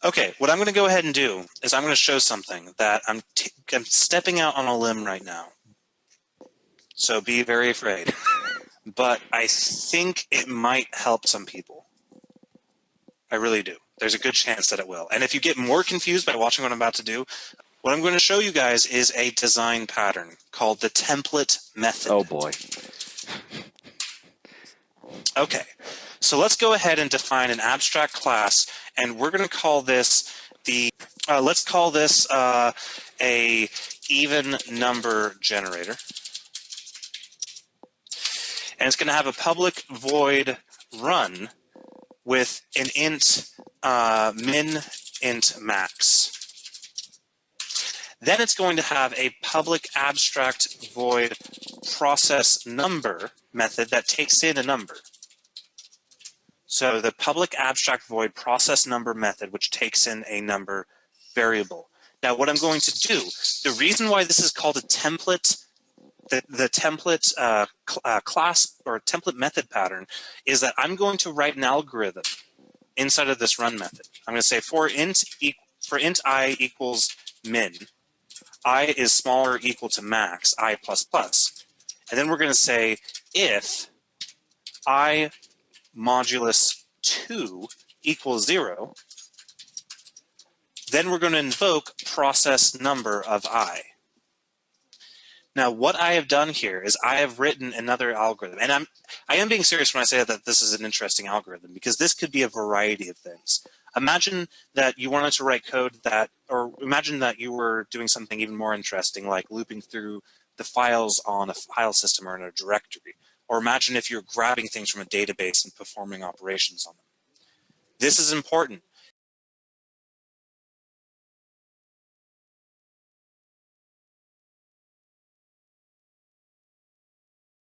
Okay, what I'm going to go ahead and do is I'm going to show something that I'm stepping out on a limb right now. So be very afraid. But I think it might help some people. I really do. There's a good chance that it will. And if you get more confused by watching what I'm about to do, what I'm going to show you guys is a design pattern called the template method. Oh boy. Okay, so let's go ahead and define an abstract class, and we're going to call this let's call this a even number generator. And it's going to have a public void run with an int min, int max. Then it's going to have a public abstract void process number method that takes in a number. So the public abstract void process number method, which takes in a number variable. Now what I'm going to do, the reason why this is called a template, the template class or template method pattern, is that I'm going to write an algorithm inside of this run method. I'm going to say for int I equals min, I is smaller or equal to max, I plus plus. And then we're going to say if I modulus 2 equals 0, then we're going to invoke process number of I. Now, what I have done here is I have written another algorithm, and I am being serious when I say that this is an interesting algorithm, because this could be a variety of things. Imagine that you wanted to write code that, or imagine that you were doing something even more interesting, like looping through the files on a file system or in a directory. Or imagine if you're grabbing things from a database and performing operations on them. This is important